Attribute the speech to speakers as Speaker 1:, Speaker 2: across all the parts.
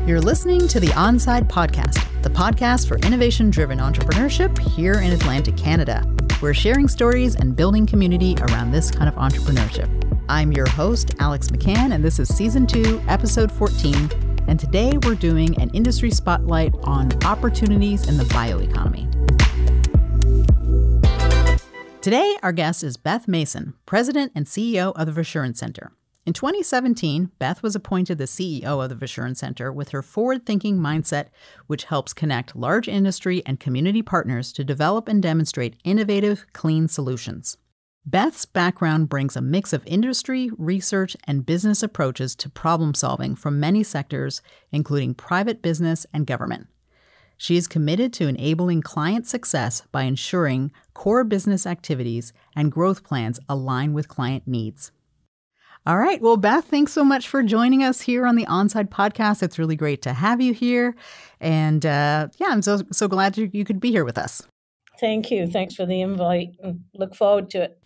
Speaker 1: You're listening to the Onside Podcast, the podcast for innovation-driven entrepreneurship here in Atlantic Canada. We're sharing stories and building community around this kind of entrepreneurship. I'm your host, Alex McCann, and this is Season 2, Episode 14. And today we're doing an industry spotlight on opportunities in the bioeconomy. Today, our guest is Beth Mason, President and CEO of the Verschuren Centre. In 2017, Beth was appointed the CEO of the Verschuren Centre with her forward-thinking mindset, which helps connect large industry and community partners to develop and demonstrate innovative, clean solutions. Beth's background brings a mix of industry, research, and business approaches to problem-solving from many sectors, including private business and government. She is committed to enabling client success by ensuring core business activities and growth plans align with client needs. All right. Well, Beth, thanks so much for joining us here on the Onside Podcast. It's really great to have you here. And I'm so glad you could be here with us.
Speaker 2: Thank you. Thanks for the invite. Look forward to it.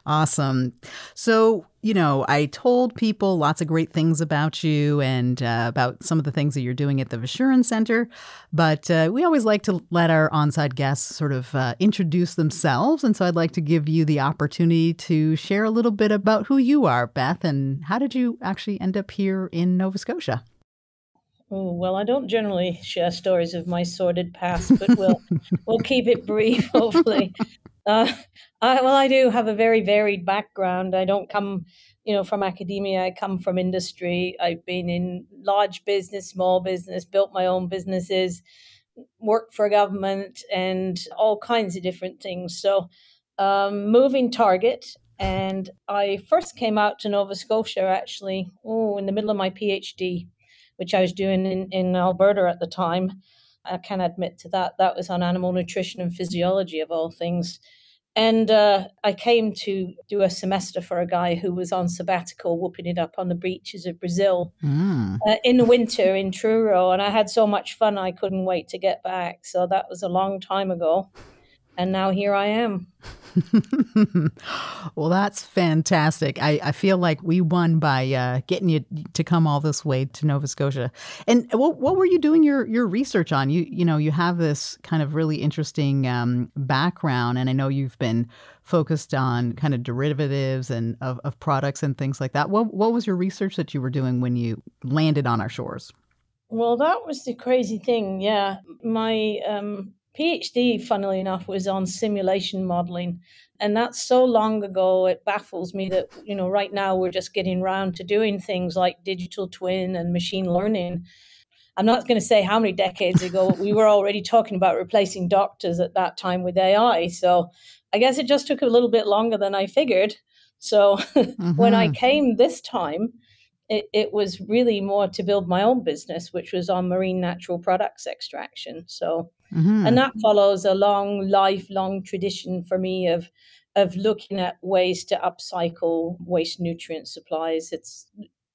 Speaker 1: Awesome. So, I told people lots of great things about you and about some of the things that you're doing at the Verschuren Centre, but we always like to let our on-site guests sort of introduce themselves. And so I'd like to give you the opportunity to share a little bit about who you are, Beth, and how did you actually end up here in Nova Scotia?
Speaker 2: Oh, well, I don't generally share stories of my sordid past, but we'll keep it brief, hopefully. I do have a very varied background. I don't come, from academia. I come from industry. I've been in large business, small business, built my own businesses, worked for government, and all kinds of different things. So, moving target. And I first came out to Nova Scotia, actually, in the middle of my PhD, which I was doing in Alberta at the time. I can admit to that. That was on animal nutrition and physiology, of all things. And I came to do a semester for a guy who was on sabbatical, whooping it up on the beaches of Brazil in the winter in Truro. And I had so much fun, I couldn't wait to get back. So that was a long time ago. And now here I am.
Speaker 1: Well, that's fantastic. I feel like we won by getting you to come all this way to Nova Scotia. And what were you doing your research on? You have this kind of really interesting background, and I know you've been focused on kind of derivatives and of products and things like that. What was your research that you were doing when you landed on our shores?
Speaker 2: Well, that was the crazy thing. Yeah, my PhD, funnily enough, was on simulation modeling. And that's so long ago, it baffles me that, right now we're just getting around to doing things like digital twin and machine learning. I'm not going to say how many decades ago we were already talking about replacing doctors at that time with AI. So I guess it just took a little bit longer than I figured. So when I came this time, it was really more to build my own business, which was on marine natural products extraction. So, and that follows a lifelong tradition for me of looking at ways to upcycle waste nutrient supplies. It's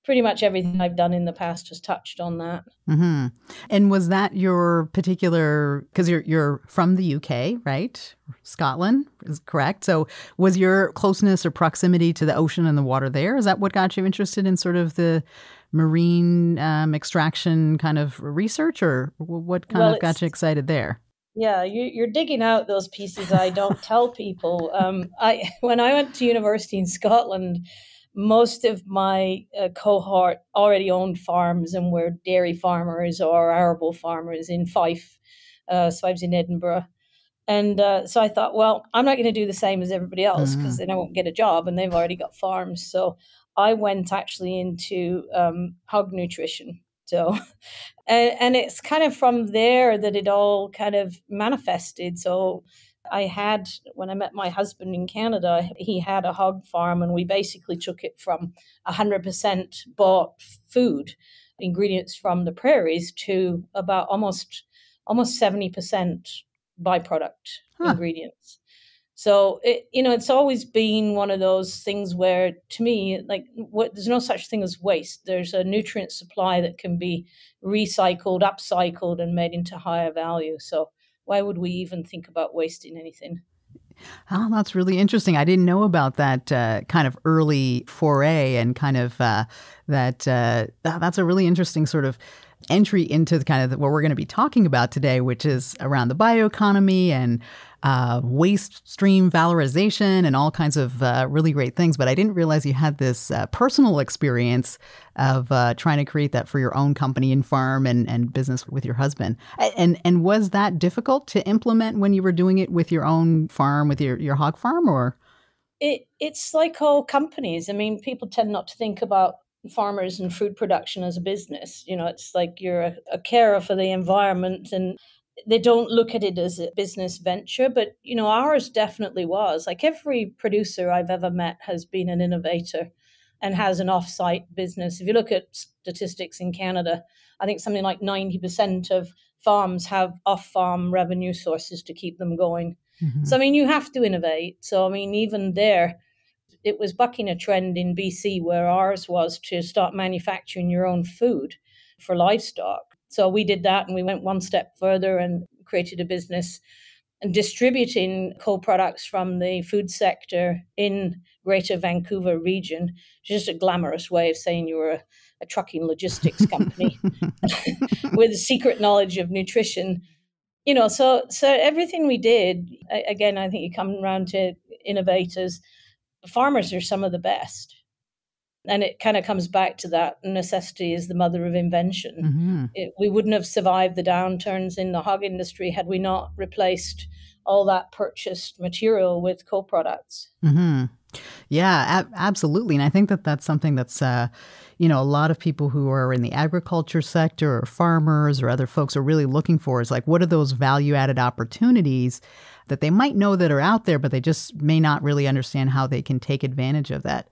Speaker 2: pretty much everything I've done in the past has touched on that.
Speaker 1: Mm-hmm. And was that your particular, because you're from the UK, right? Scotland, is correct? So was your closeness or proximity to the ocean and the water there, is that what got you interested in sort of the marine extraction kind of research, or what kind of got you excited there?
Speaker 2: Yeah, you're digging out those pieces I don't tell people. When I went to university in Scotland, most of my cohort already owned farms and were dairy farmers or arable farmers in Fife. So I was in Edinburgh. And so I thought, well, I'm not going to do the same as everybody else because then I won't get a job and they've already got farms. So I went actually into hog nutrition. So, and it's kind of from there that it all kind of manifested. So when I met my husband in Canada, he had a hog farm and we basically took it from 100% bought food, ingredients from the prairies, to about almost 70% byproduct ingredients. So, it's always been one of those things where, to me, there's no such thing as waste. There's a nutrient supply that can be recycled, upcycled, and made into higher value. So why would we even think about wasting anything?
Speaker 1: Oh, that's really interesting. I didn't know about that kind of early foray and kind of that's a really interesting sort of entry into the kind of what we're going to be talking about today, which is around the bioeconomy and waste stream valorization and all kinds of really great things. But I didn't realize you had this personal experience of trying to create that for your own company and farm and business with your husband. And was that difficult to implement when you were doing it with your own farm, with your hog farm, or?
Speaker 2: It's like all companies. I mean, people tend not to think about farmers and food production as a business. It's like you're a carer for the environment, and they don't look at it as a business venture. But, ours definitely was. Like every producer I've ever met has been an innovator and has an off-site business. If you look at statistics in Canada, I think something like 90% of farms have off-farm revenue sources to keep them going.
Speaker 1: Mm-hmm.
Speaker 2: So, I mean, you have to innovate. So, I mean, even there, it was bucking a trend in BC where ours was to start manufacturing your own food for livestock. So we did that, and we went one step further and created a business and distributing co-products from the food sector in Greater Vancouver region. Just a glamorous way of saying you were a trucking logistics company with a secret knowledge of nutrition. So everything we did, again, I think you come around to innovators. Farmers are some of the best. And it kind of comes back to that necessity is the mother of invention.
Speaker 1: Mm-hmm.
Speaker 2: We wouldn't have survived the downturns in the hog industry had we not replaced all that purchased material with co-products.
Speaker 1: Mm-hmm. Yeah, absolutely. And I think that that's something that's, a lot of people who are in the agriculture sector or farmers or other folks are really looking for is like, what are those value added opportunities that they might know that are out there, but they just may not really understand how they can take advantage of that.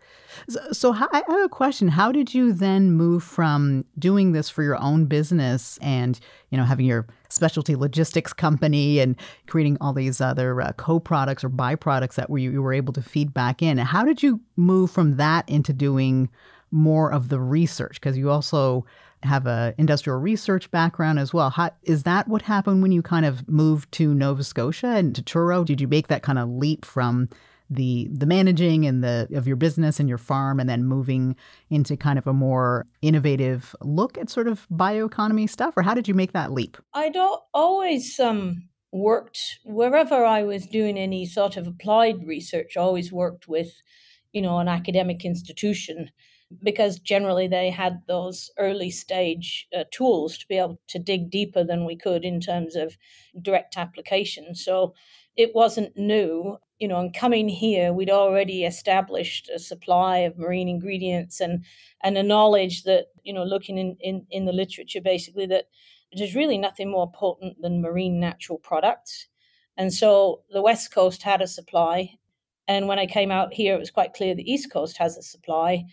Speaker 1: So I have a question. How did you then move from doing this for your own business and, having your specialty logistics company and creating all these other co-products or byproducts that you were able to feed back in? How did you move from that into doing more of the research? Because you also have a industrial research background as well. Is that what happened when you kind of moved to Nova Scotia and to Truro? Did you make that kind of leap from the managing and of your business and your farm and then moving into kind of a more innovative look at sort of bioeconomy stuff? Or how did you make that leap?
Speaker 2: I'd always worked wherever I was doing any sort of applied research, always worked with, an academic institution, because generally they had those early stage tools to be able to dig deeper than we could in terms of direct application. So it wasn't new, and coming here, we'd already established a supply of marine ingredients and a knowledge that, looking in the literature, basically, that there's really nothing more potent than marine natural products. And so the West Coast had a supply. And when I came out here, it was quite clear the East Coast has a supply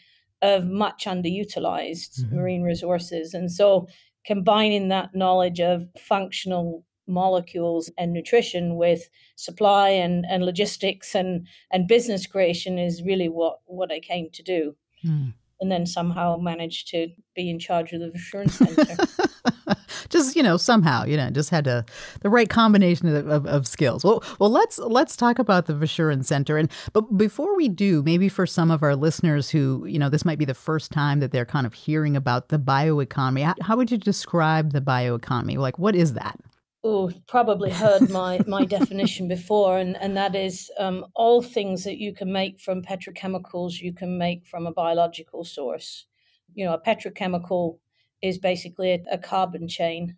Speaker 2: of much underutilized marine resources. And so combining that knowledge of functional molecules and nutrition with supply and logistics and business creation is really what I came to do. And then somehow managed to be in charge of the Verschuren Centre.
Speaker 1: Just, somehow, just had the right combination of skills. Well, let's talk about the Verschuren Centre. But before we do, maybe for some of our listeners who, this might be the first time that they're kind of hearing about the bioeconomy, how would you describe the bioeconomy? Like, what is that?
Speaker 2: Oh, probably heard my definition before, and that is all things that you can make from petrochemicals, you can make from a biological source. A petrochemical is basically a carbon chain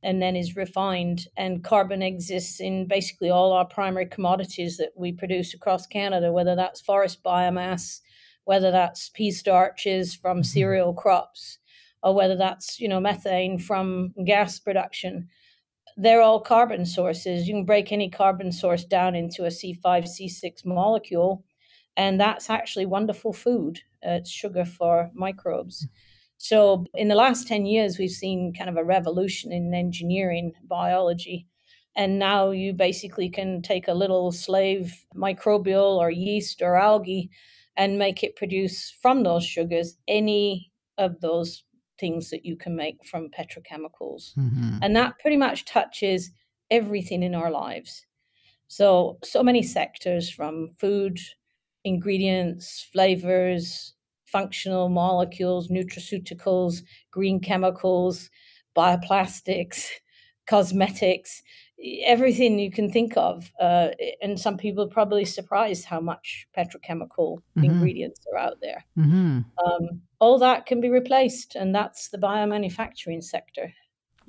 Speaker 2: and then is refined, and carbon exists in basically all our primary commodities that we produce across Canada, whether that's forest biomass, whether that's pea starches from cereal crops, or whether that's, methane from gas production. They're all carbon sources. You can break any carbon source down into a C5, C6 molecule, and that's actually wonderful food. It's sugar for microbes. So in the last 10 years, we've seen kind of a revolution in engineering biology. And now you basically can take a little slave microbial or yeast or algae and make it produce from those sugars any of those things that you can make from petrochemicals. And that pretty much touches everything in our lives. So many sectors, from food, ingredients, flavors, functional molecules, nutraceuticals, green chemicals, bioplastics, cosmetics, everything you can think of. And some people are probably surprised how much petrochemical
Speaker 1: Mm-hmm.
Speaker 2: ingredients are out there.
Speaker 1: Mm-hmm.
Speaker 2: All that can be replaced, and that's the biomanufacturing sector.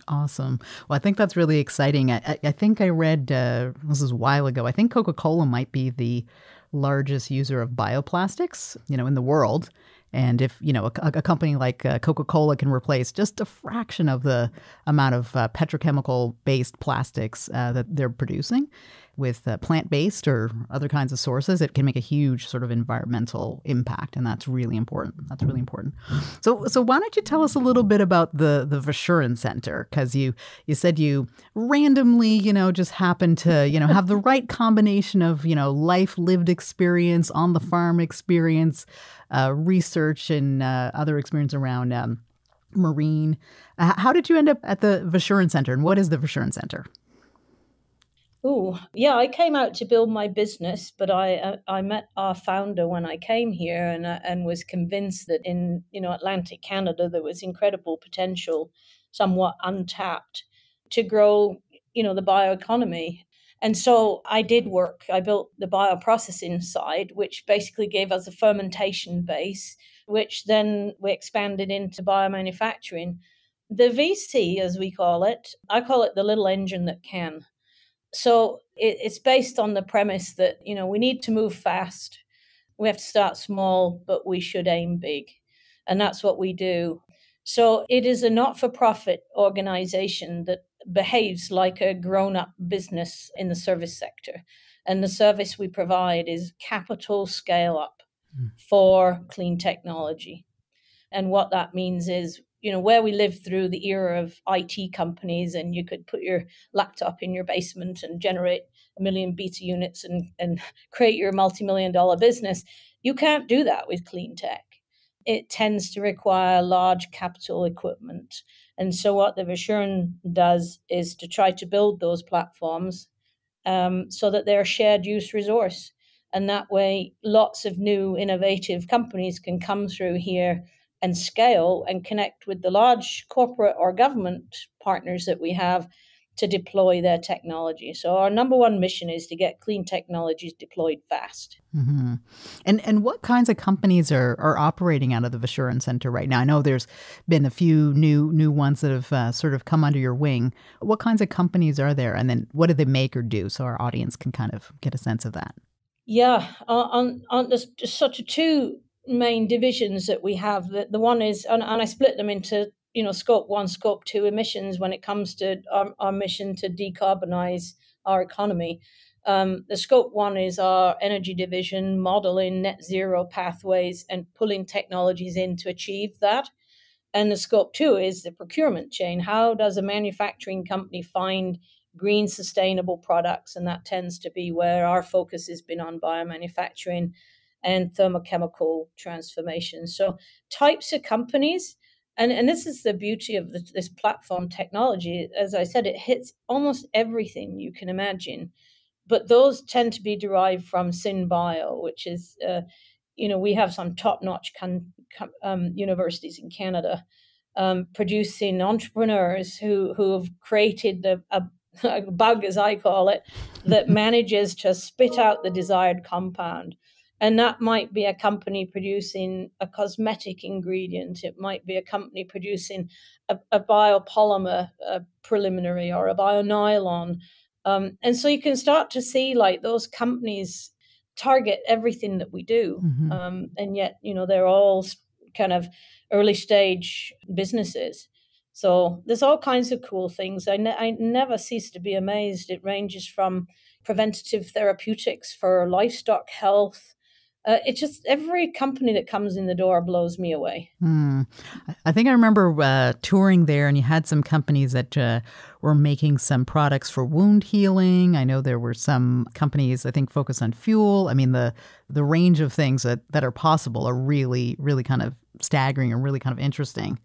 Speaker 1: Awesome. Well, I think that's really exciting. I think I read, this was a while ago, I think Coca-Cola might be the largest user of bioplastics, in the world. And if, a company like Coca-Cola can replace just a fraction of the amount of petrochemical-based plastics that they're producing with plant-based or other kinds of sources, it can make a huge sort of environmental impact. And that's really important. That's really important. So why don't you tell us a little bit about the Verschuren Centre? Because you said you randomly, just happened to, have the right combination of, life lived experience, on the farm experience, research and other experience around marine. How did you end up at the Verschuren Centre, and what is the Verschuren Centre?
Speaker 2: Oh, yeah, I came out to build my business, but I met our founder when I came here, and was convinced that in Atlantic Canada there was incredible potential, somewhat untapped, to grow the bioeconomy. And so I did work. I built the bioprocessing side, which basically gave us a fermentation base, which then we expanded into biomanufacturing. The VC, as we call it, I call it the little engine that can. So it's based on the premise that, we need to move fast. We have to start small, but we should aim big. And that's what we do. So it is a not-for-profit organization that behaves like a grown-up business in the service sector. And the service we provide is capital scale-up for clean technology. And what that means is, where we lived through the era of IT companies, and you could put your laptop in your basement and generate 1 million beta units and create your multi-million-dollar business, you can't do that with clean tech. It tends to require large capital equipment. And so what the Verschuren does is to try to build those platforms so that they're a shared use resource. And that way, lots of new innovative companies can come through here and scale and connect with the large corporate or government partners that we have to deploy their technology. So our number one mission is to get clean technologies deployed fast.
Speaker 1: Mm-hmm. And what kinds of companies are operating out of the Verschuren Centre right now? I know there's been a few new ones that have sort of come under your wing. What kinds of companies are there? And then what do they make or do, so our audience can kind of get a sense of that?
Speaker 2: Yeah, there's sort of two main divisions that we have. The one is, and I split them into, scope 1, scope 2 emissions when it comes to our mission to decarbonize our economy. The scope 1 is our energy division, modeling net zero pathways and pulling technologies in to achieve that. And the scope 2 is the procurement chain. How does a manufacturing company find green, sustainable products? And that tends to be where our focus has been on biomanufacturing and thermochemical transformation. So types of companies, and this is the beauty of this platform technology. As I said, it hits almost everything you can imagine. But those tend to be derived from SynBio, which is we have some top-notch universities in Canada producing entrepreneurs who have created a bug, as I call it, that manages to spit out the desired compound. And that might be a company producing a cosmetic ingredient. It might be a company producing a biopolymer preliminary, or a bionylon. And so you can start to see like those companies target everything that we do.
Speaker 1: Mm-hmm.
Speaker 2: And yet, they're all kind of early stage businesses. So there's all kinds of cool things. I never cease to be amazed. It ranges from preventative therapeutics for livestock health. It's just every company that comes in the door blows me away.
Speaker 1: I think I remember touring there, and you had some companies that were making some products for wound healing. I know there were some companies, I think, focused on fuel. I mean, the range of things that are possible are really, really kind of staggering and really kind of interesting.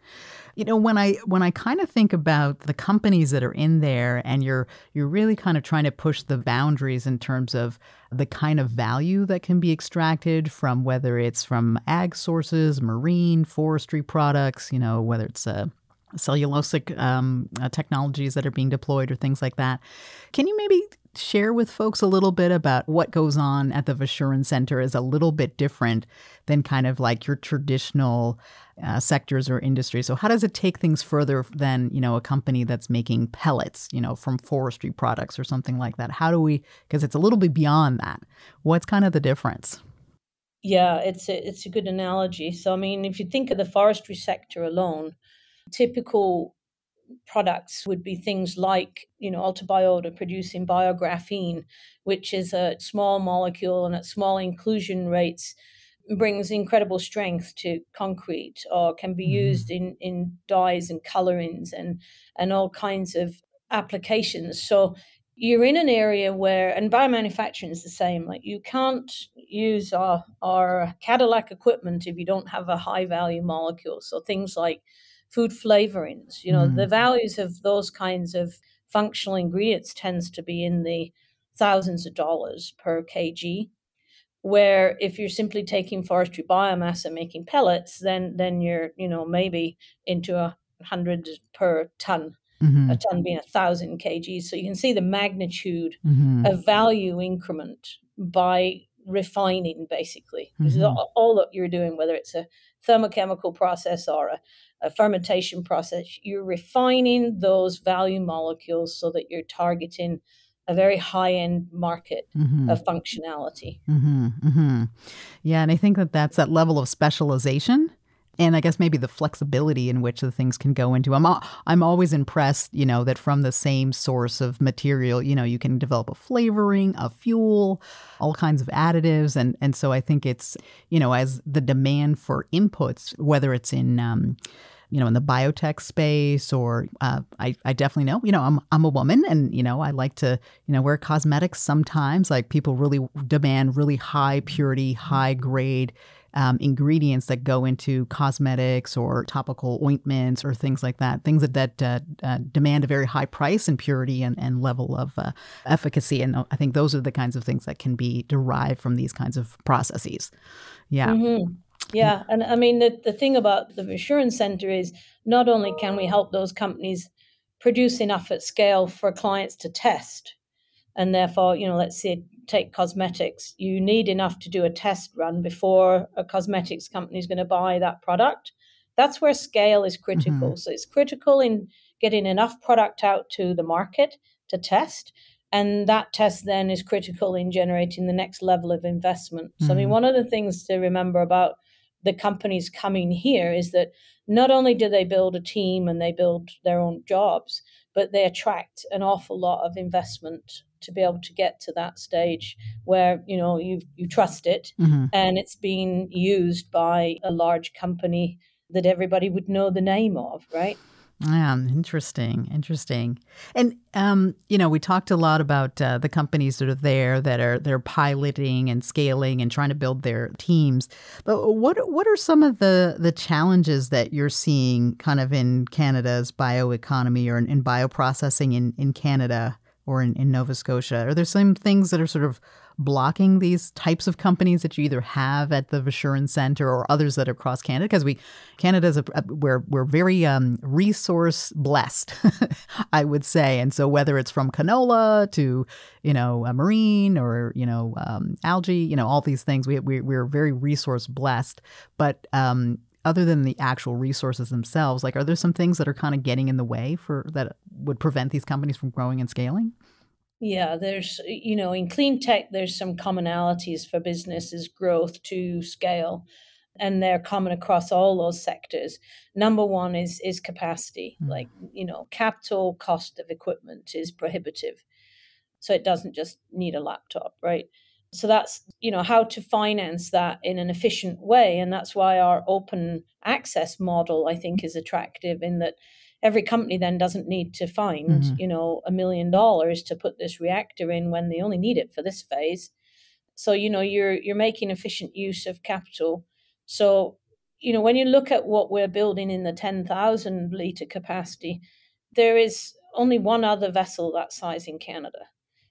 Speaker 1: When I kind of think about the companies that are in there, and you're really kind of trying to push the boundaries in terms of the kind of value that can be extracted from, whether it's from ag sources, marine, forestry products, whether it's cellulosic technologies that are being deployed or things like that. Can you maybe share with folks a little bit about what goes on at the Verschuren Centre is a little bit different than kind of like your traditional sectors or industries? So how does it take things further than, a company that's making pellets, from forestry products or something like that? How do we, because it's a little bit beyond that. What's kind of the difference?
Speaker 2: Yeah, it's a good analogy. So, I mean, if you think of the forestry sector alone, typical products would be things like, Alta Biota producing biographene, which is a small molecule and at small inclusion rates brings incredible strength to concrete, or can be used in dyes and colorings and all kinds of applications. So you're in an area where, and biomanufacturing is the same, like you can't use our Cadillac equipment if you don't have a high value molecule. So things like food flavorings, the values of those kinds of functional ingredients tends to be in the thousands of dollars per kg. Where if you're simply taking forestry biomass and making pellets, then you're, maybe into 100 per ton, a ton being 1,000 kgs. So you can see the magnitude of value increment by refining, basically. This is all that you're doing, whether it's a thermochemical process or a fermentation process. You're refining those value molecules so that you're targeting a very high-end market of functionality.
Speaker 1: Yeah, and I think that's that level of specialization, and I guess maybe the flexibility in which the things can go into. I'm always impressed, that from the same source of material, you can develop a flavoring, a fuel, all kinds of additives, and so I think it's, as the demand for inputs, whether it's in in the biotech space, or I definitely know, I'm a woman, and, I like to, wear cosmetics sometimes. Like, people really demand really high purity, high grade ingredients that go into cosmetics or topical ointments or things like that, things that demand a very high price and purity and level of efficacy. And I think those are the kinds of things that can be derived from these kinds of processes. Yeah.
Speaker 2: Yeah, and I mean, the thing about the Verschuren Centre is not only can we help those companies produce enough at scale for clients to test, and therefore, let's say take cosmetics, you need enough to do a test run before a cosmetics company is going to buy that product. That's where scale is critical. So it's critical in getting enough product out to the market to test. And that test then is critical in generating the next level of investment. So, I mean, one of the things to remember about the companies coming here is that not only do they build a team and they build their own jobs, but they attract an awful lot of investment to be able to get to that stage where, you trust it and it's being used by a large company that everybody would know the name of, right?
Speaker 1: Yeah, interesting. And, we talked a lot about the companies that are there they're piloting and scaling and trying to build their teams. But what are some of the challenges that you're seeing kind of in Canada's bioeconomy or in bioprocessing in Canada or in Nova Scotia? Are there some things that are sort of blocking these types of companies that you either have at the Verschuren Centre or others that are across Canada? Because Canada's we're very resource blessed, I would say. And so whether it's from canola to a marine or algae, all these things, we're very resource blessed. But other than the actual resources themselves, like, are there some things that are kind of getting in the way that would prevent these companies from growing and scaling?
Speaker 2: Yeah, there's, in clean tech, there's some commonalities for businesses' growth to scale, and they're common across all those sectors. Number one is capacity. Like, capital cost of equipment is prohibitive. So it doesn't just need a laptop, right? So that's, how to finance that in an efficient way. And that's why our open access model, I think, is attractive, in that every company then doesn't need to find, $1 million to put this reactor in when they only need it for this phase. So, you're making efficient use of capital. So, when you look at what we're building in the 10,000 litre capacity, there is only one other vessel that size in Canada.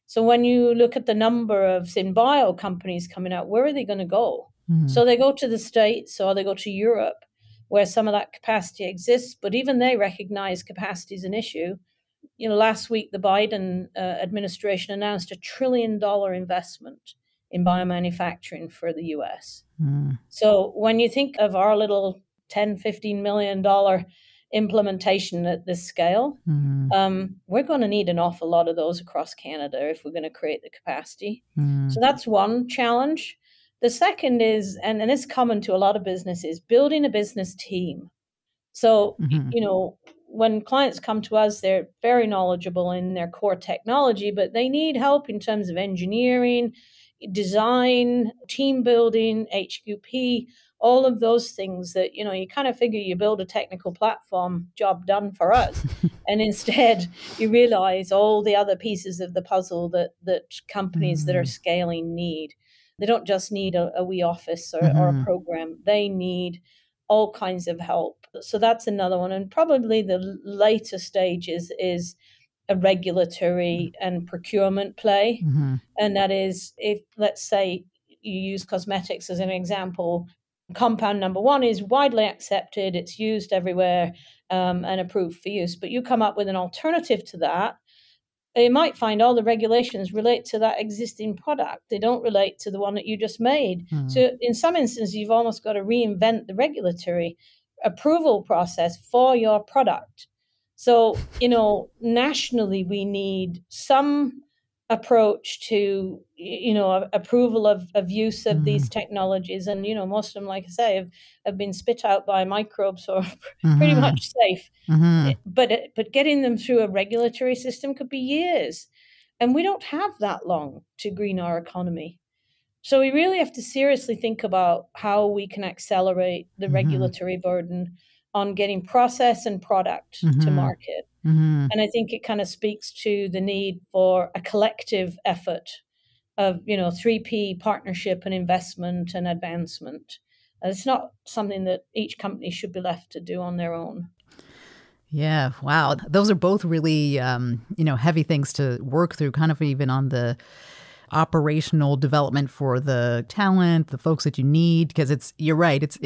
Speaker 2: So when you look at the number of SynBio companies coming out, where are they going to go? So they go to the States or they go to Europe. where some of that capacity exists, but even they recognize capacity is an issue. Last week, the Biden administration announced $1 trillion investment in biomanufacturing for the US. So when you think of our little $10-15 million implementation at this scale, we're going to need an awful lot of those across Canada if we're going to create the capacity. So that's one challenge. The second is, and it's common to a lot of businesses, building a business team. So, when clients come to us, they're very knowledgeable in their core technology, but they need help in terms of engineering, design, team building, HQP, all of those things that, you kind of figure you build a technical platform, job done for us. And instead, you realize all the other pieces of the puzzle that companies that are scaling need. They don't just need a wee office or a program. They need all kinds of help. So that's another one. And probably the later stage is a regulatory and procurement play. And that is, if, let's say, you use cosmetics as an example, compound number one is widely accepted, it's used everywhere, and approved for use. But you come up with an alternative to that, you might find all the regulations relate to that existing product. They don't relate to the one that you just made. So in some instances, you've almost got to reinvent the regulatory approval process for your product. So, nationally, we need some approach to, approval of use of these technologies. And, most of them, like I say, have been spit out by microbes, so pretty much safe. But getting them through a regulatory system could be years. And we don't have that long to green our economy. So we really have to seriously think about how we can accelerate the regulatory burden on getting process and product to market. And I think it kind of speaks to the need for a collective effort of, 3P partnership and investment and advancement. It's not something that each company should be left to do on their own.
Speaker 1: Yeah. Wow. Those are both really, heavy things to work through, kind of even on the operational development for the talent, the folks that you need, because you're right.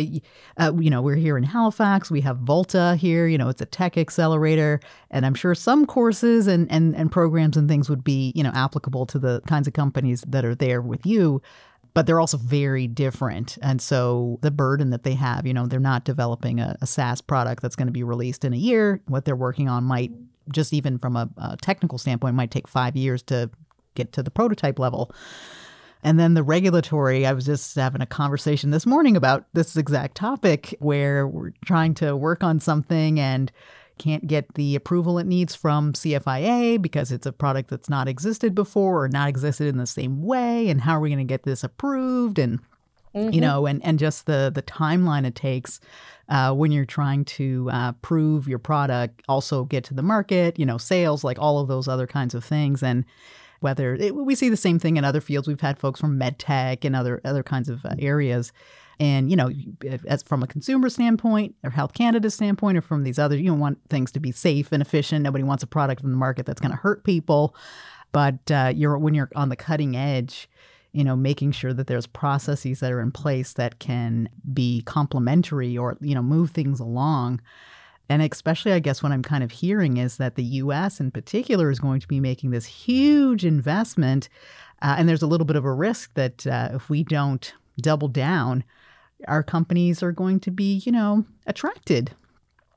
Speaker 1: We're here in Halifax. We have Volta here, it's a tech accelerator. And I'm sure some courses and programs and things would be, applicable to the kinds of companies that are there with you. But they're also very different. And so the burden that they have, they're not developing a SaaS product that's going to be released in a year. What they're working on might, just even from a technical standpoint, might take 5 years to get to the prototype level. And then the regulatory, I was just having a conversation this morning about this exact topic where we're trying to work on something and can't get the approval it needs from CFIA because it's a product that's not existed before or not existed in the same way. And how are we going to get this approved? And, and just the timeline it takes when you're trying to prove your product, also get to the market, sales, like all of those other kinds of things. And we see the same thing in other fields. We've had folks from med tech and other kinds of areas. And, as from a consumer standpoint or Health Canada standpoint or from these other, you want things to be safe and efficient. Nobody wants a product in the market that's going to hurt people. But when you're on the cutting edge, making sure that there's processes that are in place that can be complementary or, move things along. And especially, I guess, what I'm kind of hearing is that the U.S. in particular is going to be making this huge investment. And there's a little bit of a risk that if we don't double down, our companies are going to be, attracted.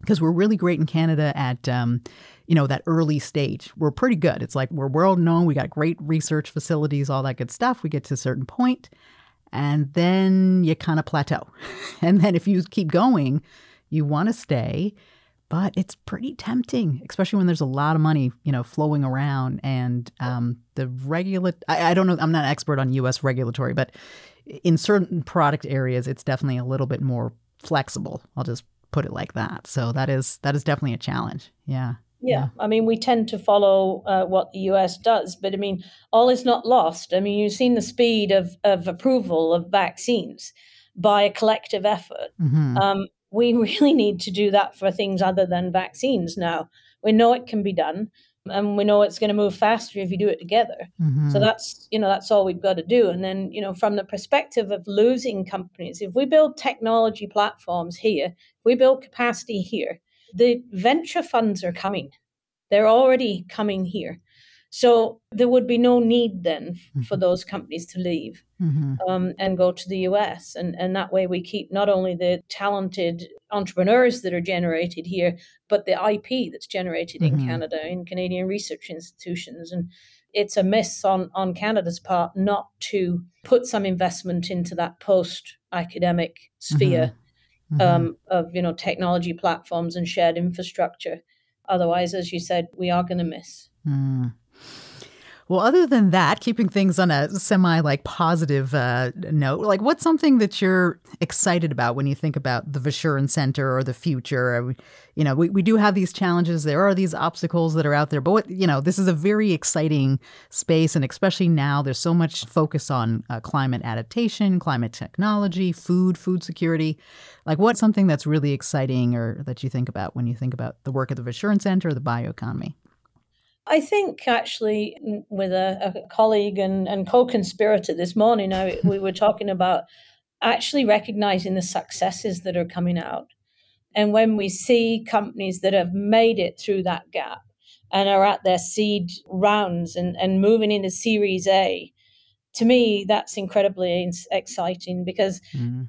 Speaker 1: Because we're really great in Canada at, that early stage. We're pretty good. It's like we're world known. We got great research facilities, all that good stuff. We get to a certain point, and then you kind of plateau. And then if you keep going, you want to stay. But it's pretty tempting, especially when there's a lot of money, flowing around. And I don't know, I'm not an expert on U.S. regulatory, but in certain product areas, it's definitely a little bit more flexible. I'll just put it like that. So that is definitely a challenge. Yeah.
Speaker 2: Yeah. I mean, we tend to follow what the US does, but I mean, all is not lost. I mean, you've seen the speed of approval of vaccines by a collective effort. We really need to do that for things other than vaccines now. We know it can be done. And we know it's going to move faster if you do it together. So that's all we've got to do. And then, from the perspective of losing companies, if we build technology platforms here, if we build capacity here, the venture funds are coming. They're already coming here. So there would be no need then for those companies to leave and go to the US. And that way we keep not only the talented entrepreneurs that are generated here, but the IP that's generated in Canada, in Canadian research institutions. And it's a miss on Canada's part not to put some investment into that post-academic sphere of technology platforms and shared infrastructure. Otherwise, as you said, we are going to miss.
Speaker 1: Well, other than that, keeping things on a positive note, what's something that you're excited about when you think about the Verschuren Centre or the future? We do have these challenges. There are these obstacles that are out there. But, this is a very exciting space. And especially now, there's so much focus on climate adaptation, climate technology, food security. What's something that's really exciting or that you think about when you think about the work of the Verschuren Centre or the bioeconomy?
Speaker 2: I think actually with a colleague and co-conspirator this morning, we were talking about actually recognizing the successes that are coming out. And when we see companies that have made it through that gap and are at their seed rounds and moving into Series A, to me, that's incredibly exciting because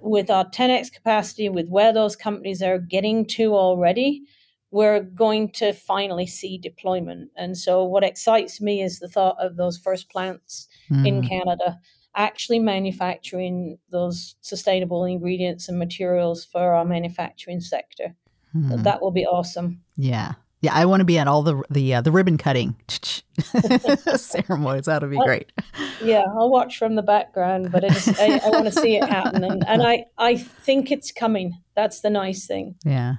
Speaker 2: with our 10x capacity, with where those companies are getting to already, we're going to finally see deployment. And so what excites me is the thought of those first plants in Canada actually manufacturing those sustainable ingredients and materials for our manufacturing sector. That will be awesome.
Speaker 1: Yeah. Yeah, I want to be at all the ribbon cutting ceremonies. That'll be great.
Speaker 2: Yeah, I'll watch from the background, but I want to see it happen. And I think it's coming. That's the nice thing.
Speaker 1: Yeah.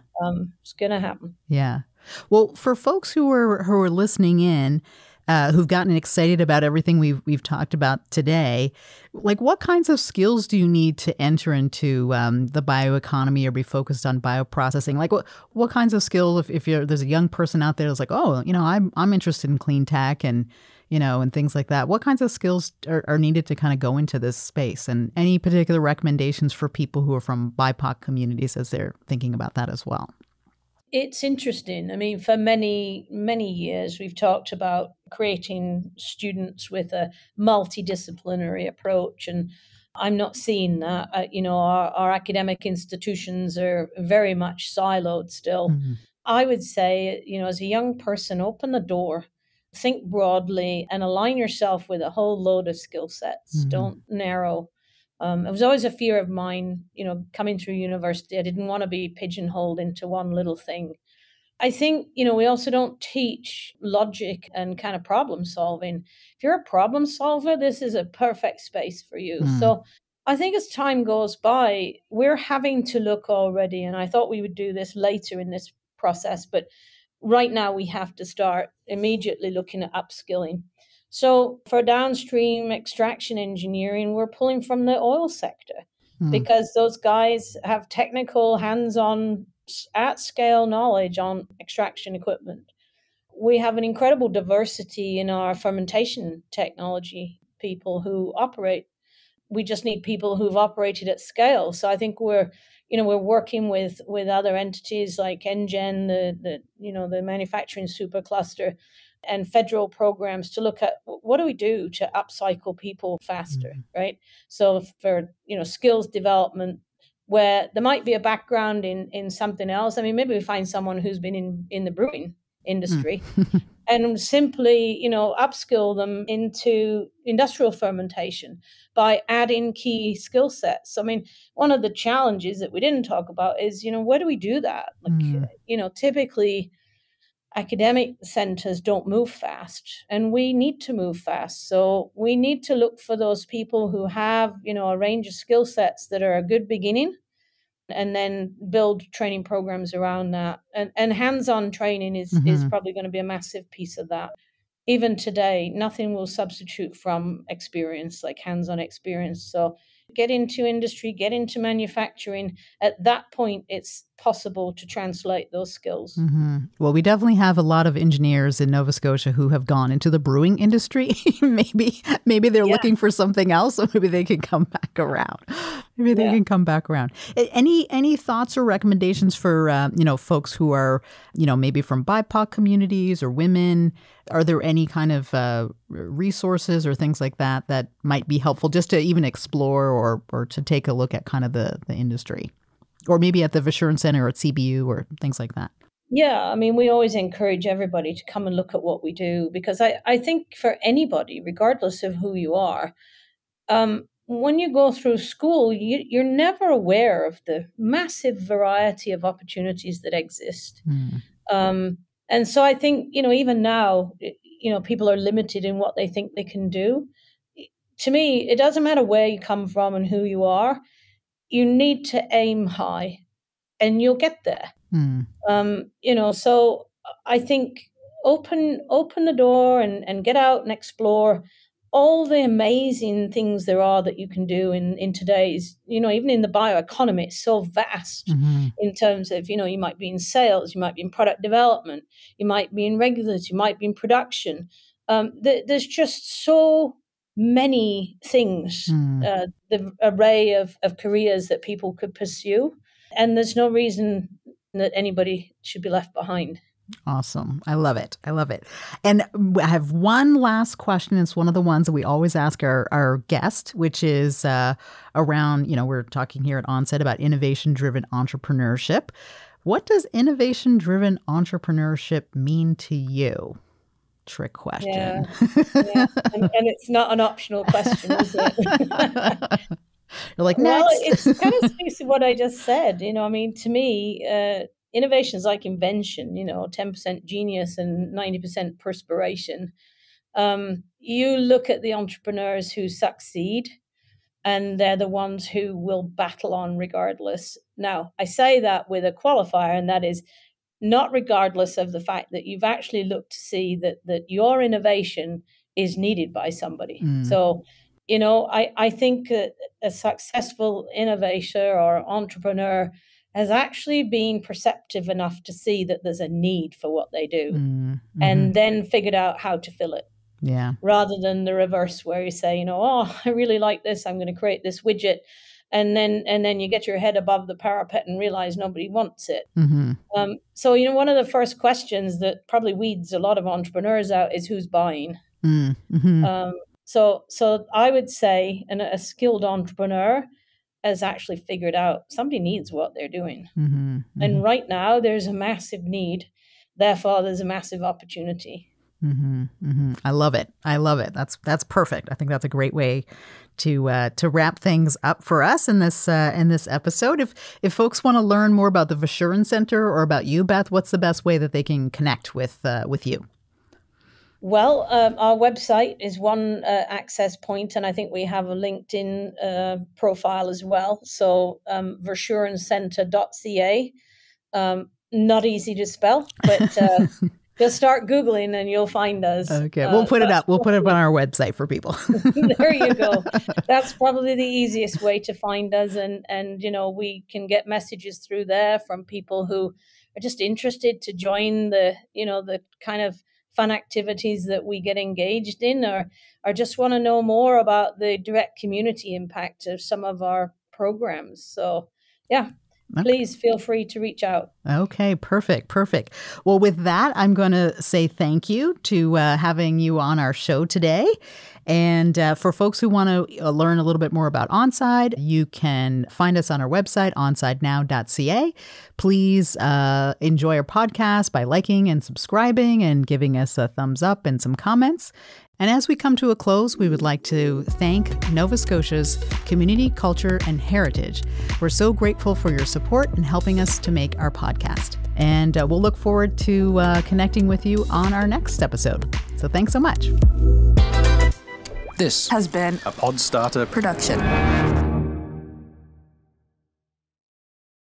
Speaker 2: It's going to happen.
Speaker 1: Yeah. Well, for folks who are listening in, who've gotten excited about everything we've talked about today, what kinds of skills do you need to enter into the bioeconomy or be focused on bioprocessing? What kinds of skills, if there's a young person out there that's I'm interested in clean tech and things like that. What kinds of skills are needed to kind of go into this space? And any particular recommendations for people who are from BIPOC communities as they're thinking about that as well?
Speaker 2: It's interesting. I mean, for many, many years, we've talked about creating students with a multidisciplinary approach. And I'm not seeing that. Our academic institutions are very much siloed still. I would say, as a young person, open the door, think broadly, and align yourself with a whole load of skill sets. Don't narrow. It was always a fear of mine, coming through university. I didn't want to be pigeonholed into one little thing. I think, we also don't teach logic and kind of problem solving. If you're a problem solver, this is a perfect space for you. So I think as time goes by, we're having to look already, and I thought we would do this later in this process, but right now we have to start immediately looking at upskilling. So for downstream extraction engineering, we're pulling from the oil sector because those guys have technical, hands-on, at-scale knowledge on extraction equipment. We have an incredible diversity in our fermentation technology people who operate. We just need people who've operated at scale. So I think we're working with other entities like NGen, the manufacturing supercluster, and federal programs to look at what do we do to upcycle people faster, right? So for skills development, where there might be a background in something else. I mean, maybe we find someone who's been in the brewing industry and simply, upskill them into industrial fermentation by adding key skill sets. I mean, one of the challenges that we didn't talk about is, where do we do that? Typically academic centers don't move fast, and we need to move fast. So we need to look for those people who have, a range of skill sets that are a good beginning, and then build training programs around that. And hands-on training is probably going to be a massive piece of that. Even today, nothing will substitute from experience, like hands-on experience. So get into industry, get into manufacturing. At that point, it's possible to translate those skills.
Speaker 1: Mm-hmm. Well, we definitely have a lot of engineers in Nova Scotia who have gone into the brewing industry. maybe they're looking for something else, so maybe they can come back around. Any thoughts or recommendations for folks who are maybe from BIPOC communities or women? Are there any kind of resources or things like that might be helpful just to even explore or to take a look at kind of the industry? Or maybe at the Verschuren Centre or at CBU or things like that?
Speaker 2: Yeah, I mean, we always encourage everybody to come and look at what we do, because I think for anybody, regardless of who you are, when you go through school, you're never aware of the massive variety of opportunities that exist. And so I think, even now, people are limited in what they think they can do. To me, it doesn't matter where you come from and who you are. You need to aim high and you'll get there. So I think open the door and get out and explore all the amazing things there are that you can do in today's, even in the bioeconomy, it's so vast in terms of, you might be in sales, you might be in product development, you might be in regulatory, you might be in production. There's just so many things, the array of careers that people could pursue. And there's no reason that anybody should be left behind.
Speaker 1: Awesome. I love it. And I have one last question. It's one of the ones that we always ask our guest, which is around, we're talking here at Onset about innovation-driven entrepreneurship. What does innovation-driven entrepreneurship mean to you? Trick question.
Speaker 2: Yeah. And it's not an optional question, is it?
Speaker 1: You're like,
Speaker 2: well,
Speaker 1: next.
Speaker 2: It's kind of speaks to what I just said. To me, innovation is like invention, 10% genius and 90% perspiration. You look at the entrepreneurs who succeed, and they're the ones who will battle on regardless. Now, I say that with a qualifier, and that is not regardless of the fact that you've actually looked to see that your innovation is needed by somebody. So, I think a successful innovator or entrepreneur has actually been perceptive enough to see that there's a need for what they do and then figured out how to fill it.
Speaker 1: Yeah.
Speaker 2: Rather than the reverse where you say, I really like this, I'm going to create this widget. And then you get your head above the parapet and realize nobody wants it. So, one of the first questions that probably weeds a lot of entrepreneurs out is who's buying. So I would say a skilled entrepreneur has actually figured out somebody needs what they're doing. And right now there's a massive need. Therefore, there's a massive opportunity.
Speaker 1: I love it. That's perfect. I think that's a great way to wrap things up for us in this episode. If folks want to learn more about the Verschuren Centre or about you, Beth, what's the best way that they can connect with you?
Speaker 2: Well, our website is one access point, and I think we have a LinkedIn profile as well. So verschurencentre.ca. Not easy to spell, but just start Googling and you'll find us.
Speaker 1: Okay, we'll put it up. We'll put it up on our website for people.
Speaker 2: There you go. That's probably the easiest way to find us. And we can get messages through there from people who are just interested to join the kind of fun activities that we get engaged in, or just want to know more about the direct community impact of some of our programs. So, yeah. Please feel free to reach out.
Speaker 1: Okay, perfect. Well, with that, I'm going to say thank you to having you on our show today. And for folks who want to learn a little bit more about Onside, you can find us on our website, onsidenow.ca. Please enjoy our podcast by liking and subscribing and giving us a thumbs up and some comments. And as we come to a close, we would like to thank Nova Scotia's Community, Culture, and Heritage. We're so grateful for your support in helping us to make our podcast. And we'll look forward to connecting with you on our next episode. So thanks so much.
Speaker 3: This
Speaker 4: has been
Speaker 3: a Podstarter
Speaker 4: production.